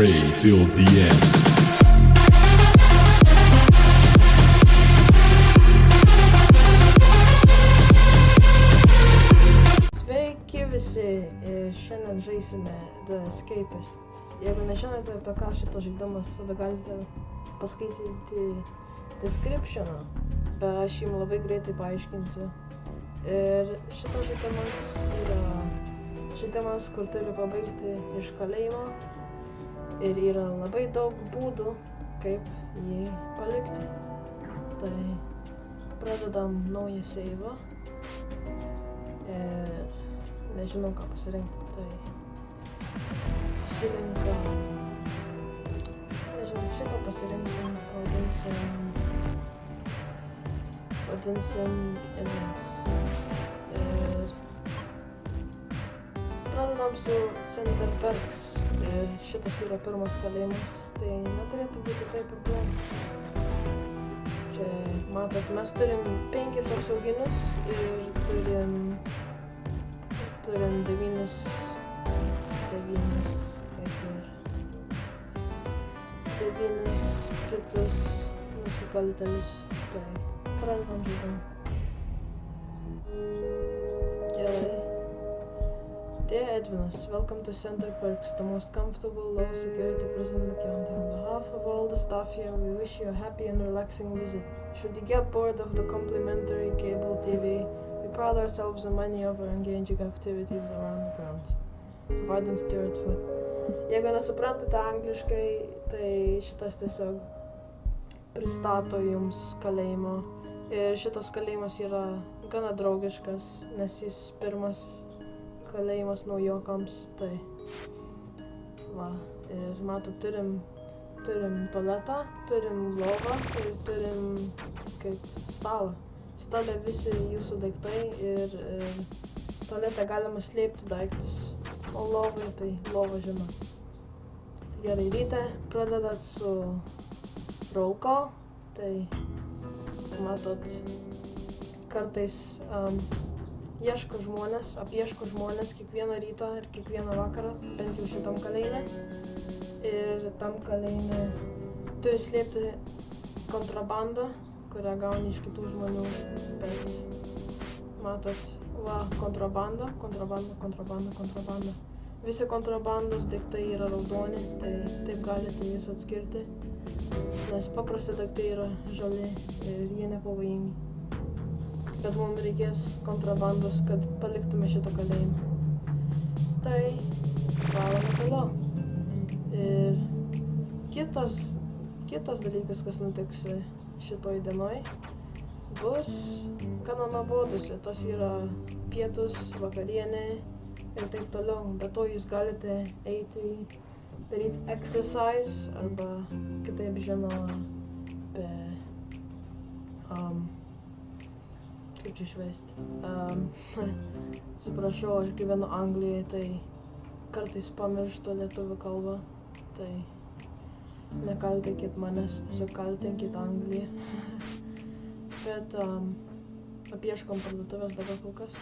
stay till the end. Sveiki visi, šiandien žaisime The Escapists. Jeigu nežinote apie ką šitas žaidimas, tada galite paskaityti descriptioną, bet aš jums labai greitai paaiškinsiu. Ir šitas žaidimas yra žaidimas, kur turi pabaigti iš kalėjimo ir yra labai daug būdų, kaip jį palikti. Tai pradedam naują seivą ir nežinau ką pasirinkti, tai pasirinkam, nežinau, šitą pasirinksim, vadinsim Index. Ir pradedam su Center Perks ir šitas yra pirmas kalėjimas, tai neturėtų būti taip ir blogai. Čia matot, mes turim 5 apsauginius ir turim 9 kitus nusikaltėlius. Tai pradedam žaidimą. Gerai. Dear Edvinas, welcome to Center Perks, the most comfortable, low-security prison in the county. On behalf of all the staff here, we wish you a happy and relaxing visit. Should you get bored of the complimentary cable TV, we pride ourselves on many other engaging activities around the grounds. Providing Stuart food. Jeigu nesuprantate angliškai, tai šitas tiesiog pristato jums kalėjimą. Ir šitas kalėjimas yra gana draugiškas, nes jis pirmas kalėjimas naujokams, tai va, ir matot, turim tualetą, turim lovą ir turim kaip stalą. Stale visi jūsų daiktai ir tualete galima slėpti daiktus, o lovai tai lova žino. Gerai, ryte pradedat su roll call, tai matot, kartais ieško žmonės kiekvieną rytą ir kiekvieną vakarą, bent jau šitam kalėjime. Ir tam kalėjime turi slėpti kontrabandą, kurią gauni iš kitų žmonių, bet matot, va, kontrabanda. Visi kontrabandos daiktai yra raudoni, tai taip galite jus atskirti, nes paprasti daiktai yra žali ir jie nepavojingi. Bet mums reikės kontrabandos, kad paliktume šitą kalėjimą. Tai valome toliau. Ir kitas dalykas, kas nutiks šitoj dienoj, bus gana nuobodus. Tas yra pietus, vakarienė ir taip toliau. Be to jūs galite eiti, daryti exercise arba kitaip žinoma kaip čia išvesti. Atsiprašau, aš gyvenu Anglijoje, tai kartais pamirštu lietuvių kalbą, tai nekaltinkit manęs, tiesiog kaltinkit Angliją. Bet apieškom parduotuvės dabar kol kas.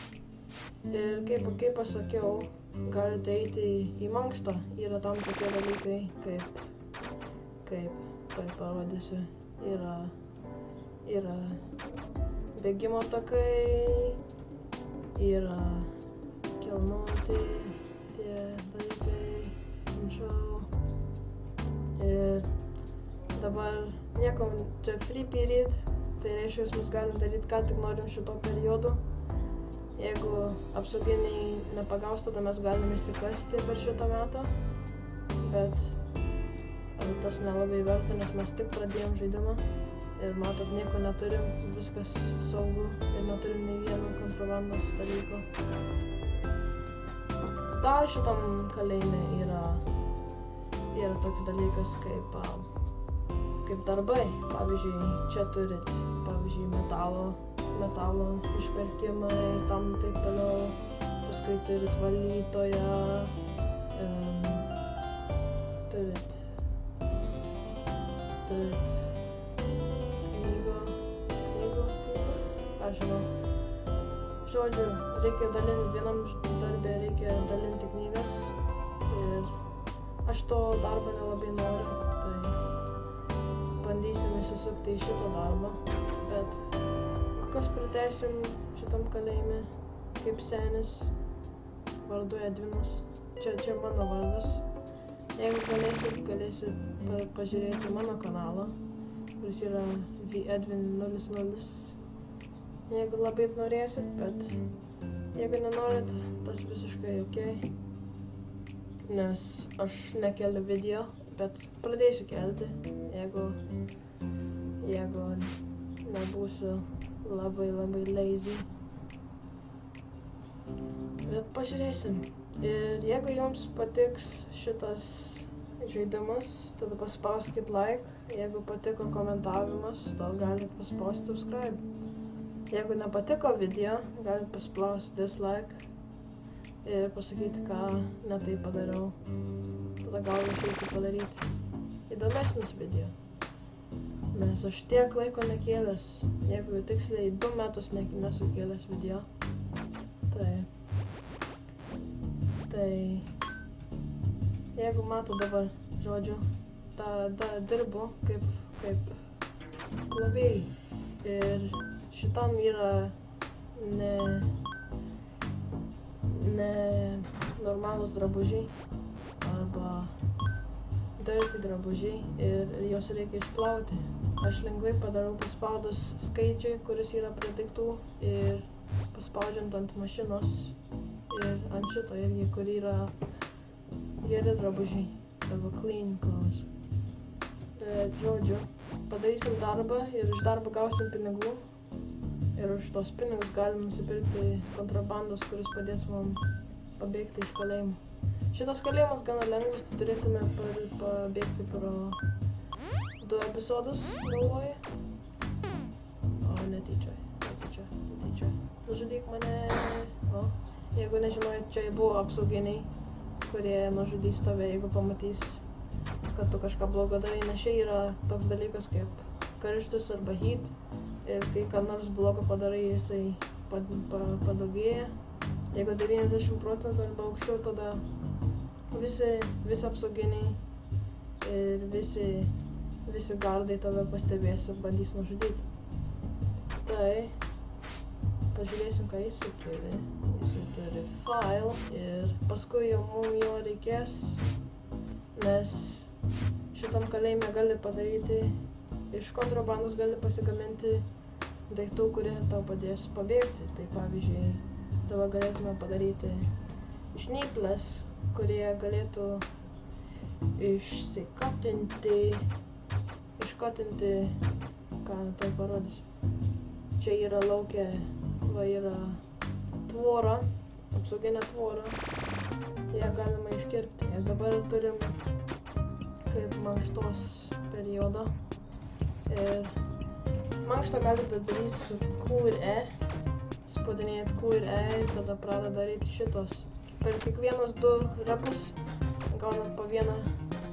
Ir kaip aš sakiau, galite eiti į mankštą. Yra tam tokie dalykai, kaip tai parodysiu. Yra bėgimo takai, yra kilnoti tie dalykai anksčiau. Ir dabar niekam čia free period, tai reiškia, mes galim daryti ką tik norim šito periodu. Jeigu apsauginiai nepagaus, tada mes galim įsikasti per šitą metą, bet tas nelabai verta, nes mes tik pradėjom žaidimą. Ir matot, nieko neturim, viskas saugu ir neturim nei vieno kontrabandos dalyko. Dar šitam kalėjime yra toks dalykas kaip darbai. Pavyzdžiui, čia turit, metalo išperkimą ir tam taip toliau. Paskui turit valytoją, turit aš žinau. Žodžiu, reikia dalinti, vienam darbė reikia dalinti knygas ir aš to darbo nelabai noriu, tai bandysim įsisukti į šitą darbą, bet kas pratęsim šitam kalėjime kaip senis vardu Edvinas. Čia mano vardas. Jeigu galėsit pažiūrėti mano kanalą, kuris yra Edwin00. Jeigu labai norėsit, bet jeigu nenorit, tas visiškai ok. Nes aš nekeliu video, bet pradėsiu kelti, jeigu nebūsiu labai lazy. Bet pažiūrėsim. Ir jeigu jums patiks šitas žaidimas, tada paspauskit like. Jeigu patiko komentavimas, tada galit paspausti subscribe. Jeigu nepatiko video, galit paspausti dislike ir pasakyti, ką ne taip padariau. Tada gal išeitų padaryti įdomesnis video. Nes aš tiek laiko nekėlęs, jeigu tiksliai 2 metus nesu kėlęs video. Tai jeigu mato dabar, žodžiu, dirbu kaip globėjai. Ir šitam yra ne normalūs drabužiai arba dirty drabužiai ir juos reikia išplauti. Aš lengvai padarau paspaudus skaičiai, kuris yra prie daiktų ir paspaudžiant ant mašinos ir ant šito irgi, kur yra geri drabužiai arba clean clothes. Žodžiu, padarysim darbą ir iš darbo gausim pinigų ir už tos pinigus galim nusipirkti kontrabandos, kuris padės mums pabėgti iš kalėjimo. Šitas kalėjimas gana lengvas, tai turėtume pabėgti pro 2 epizodus, galvoju. O, netyčia. Nužudyk mane. O, jeigu nežinojot, čia buvo apsauginiai, kurie nužudys tave, jeigu pamatys, kad tu kažką blogo darai, nes čia yra toks dalykas kaip karštis arba heat. Ir kai ką nors blogo padarai, jisai padaugėja. Jeigu 90% arba aukščiau, tada visi apsauginiai ir visi gardai tave pastebės ir bandys nužudyti. Tai pažiūrėsim, ką jisai turi. Jisai turi file ir paskui jau mums jo reikės, nes šitam kalėjime gali padaryti, iš kontrabandos gali pasigaminti daiktų, kurie tau padės pabėgti. Tai pavyzdžiui, tave galėtume padaryti žnyples, kurie galėtų iškotinti, ką tai parodysiu. Čia yra lauke, va yra tvora, apsauginė tvora, ją galima iškirpti. Ir dabar turim kaip mankštos periodą. Ir mankštą galite daryti su Q ir E, spaudinėjat Q ir E ir tada pradeda daryti šitos. Per kiekvienos 2 repus gaunat po 1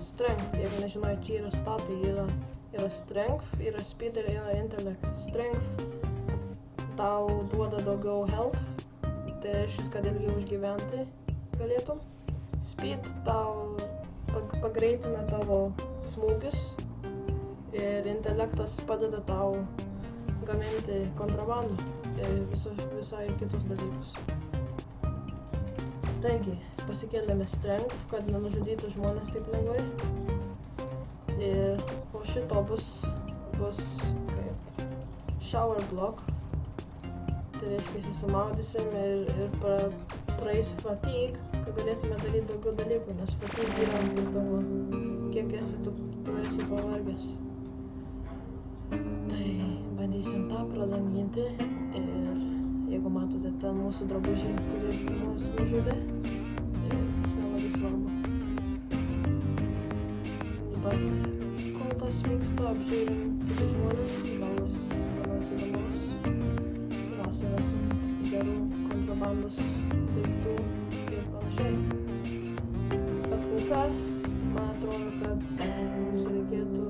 strength. Jeigu nežinojat, čia yra statai, yra strength, yra speed ir yra intellect. Strength tau duoda daugiau health, tai reiškia, kad ilgiau užgyventi galėtum. Speed tau pagreitina tavo smūgius ir intelektas padeda tau gaminti kontrabandą ir visai kitus dalykus. Taigi, pasikėlėme strength, kad nenužudytų žmonės taip lengvai. Ir po šito bus kaip shower block. Tai reiškia, įsimaudysim ir praeis fatigue, kad galėtume daryti daugiau dalykų, nes fatigue yra kaip tavo, kiek tu esi pavargęs. Tai bandysim tą pradanginti ir jeigu matote ten mūsų drabužiai, kurie mus nužudė, tas nelabai svarbu. Bet kol tas vyksta, apžiūrim kitus žmonės, gal nors įdomus, gal surasim gerų kontrabandos daiktų ir panašiai. Bet kol kas, man atrodo, kad mums reikėtų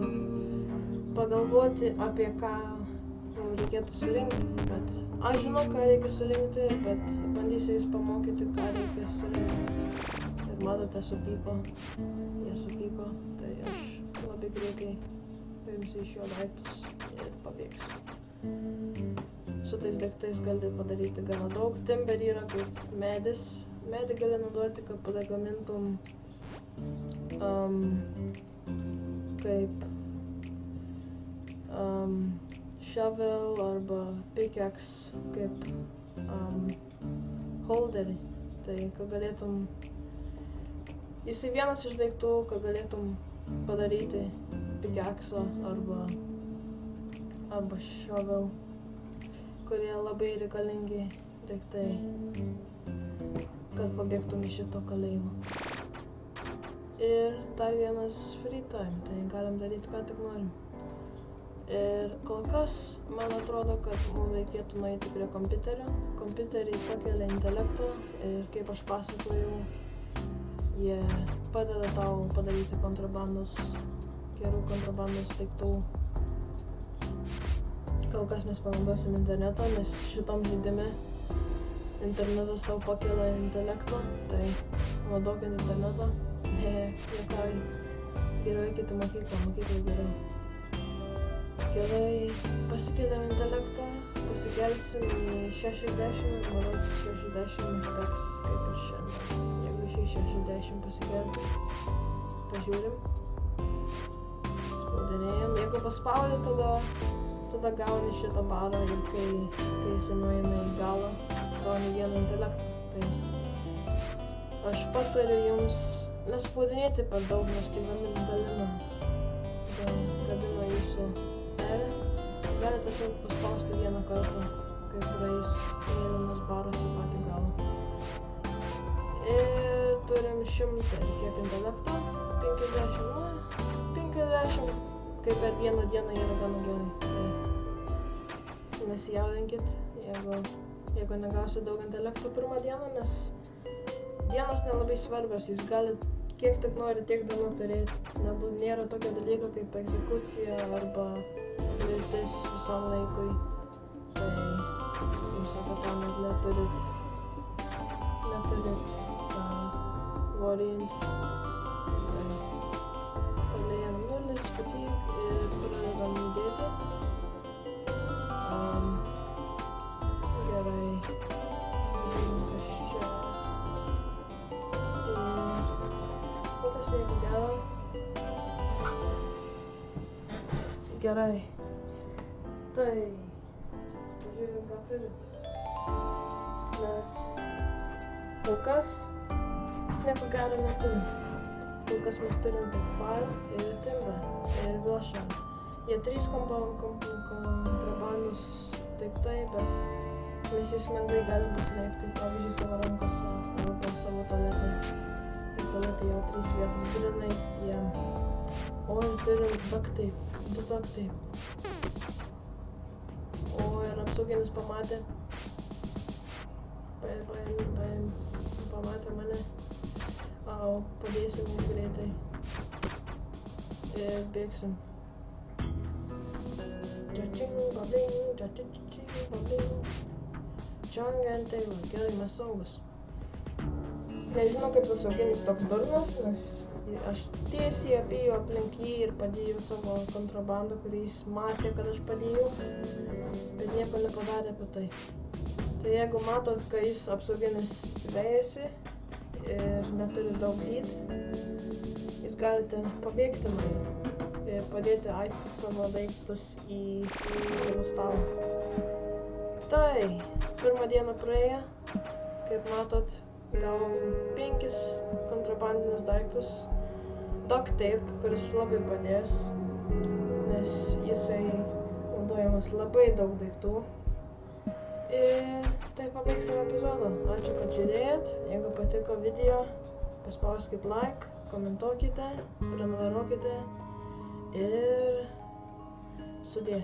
pagalvoti, apie ką reikėtų surinkti, bet aš žinau, ką reikia surinkti, bet bandysiu jais pamokyti, ką reikia surinkti. Ir kaip matote, supyko. Jie supyko, tai aš labai greitai paimsiu iš jo daiktus ir pabėgsiu. Su tais daiktais gali padaryti gana daug. Timber yra kaip medis. Medį gali naudoti, kad pagamintum kaip shovel arba pickaxe, kaip holderį. Tai, kad galėtum... Jisai vienas iš daiktų, kad galėtum padaryti pickaxe arba shovel, kurie labai reikalingi daiktai, kad pabėgtum iš šito kalėjimo. Ir dar vienas free time, tai galim daryti ką tik norim. Ir kol kas, man atrodo, kad mums reikėtų nueiti prie kompiuterio. Kompiuteriai pakelia intelektą ir kaip aš pasakojau, jie padeda tau padaryti gerų kontrabandos daiktų. Kol kas mes panaudosim internetą, nes šitam žaidime internetas tau pakelia intelektą, tai naudokit internetą. Juokauju. Geriau eikite į mokyklą geriau. Gerai, pasikeliam intelektą, pasikelsim į 60 ir manau 60 užteks kaip ir šiandien. Jeigu iš 60 pasikelti, pažiūrim, spaudinėjam. Jeigu paspaudi, tada gauni šitą barą ir kai jis nueina į galą, gauni vieną intelektą. Tai aš patariu jums nespaudinėti per daug, nes tai gadina jūsų erę. Galite tiesiog paspausti vieną kartą, kai praeis mėlynas baras į patį galą. Ir turim 100 kiek intelekto, 50, kai per vieną dieną yra gana gerai. Tai nesijaudinkit, jeigu negausit daug intelekto pirmą dieną, nes dienos nelabai svarbios, jūs galit kiek tik nori tiek dienų turėti. Nėra tokio dalyko kaip egzekucija arba mirtis visam laikui. Tai jūs apie tą neturit worryinti. Tai padėjom 0, fatigue ir pradedam judėti. Gerai. Gerai. Tai, žiūrėjau, ką turim. Mes kol kas nieko gero neturim. Kol kas mes turim tik file ir timber ir wheelchair. Jie 3 kontrabandos daiktai, bet mes jais lengvai galim paslėpti, pavyzdžiui, savo rankose arba po savo tualetai. Ir tualetai yra 3 vietos grinai jiem. O ir turim duct tape. 2 duct tape. O ir apsauginis pamatė. Pamatė mane. Padėsim greitai. Ir bėgsim. Ča-čing, babling, ča-čing, babling. Čang tai va, gerai, mes saugus. Nežinau, kaip tas sauginis toks durnas, nes aš tiesiai apėjau aplink jį ir padėjau savo kontrabandą, kurį jis matė, kad aš padėjau, bet nieko nepadarė apie tai. Tai jeigu matot, kad jis apsauginis vejasi ir neturi daug heat, jūs galite pabėgti nuo jų ir padėti savo daiktus į savo stalą. Tai, pirmą dieną praėjo, kaip matot, gavom 5 kontrabandinius daiktus. Duct tape, kuris labai padės, nes jisai naudojamas labai daug daiktų. Ir tai pabaigsime epizodą. Ačiū, kad žiūrėjot. Jeigu patiko video, paspauskit like, komentuokite, prenumeruokite ir sudie.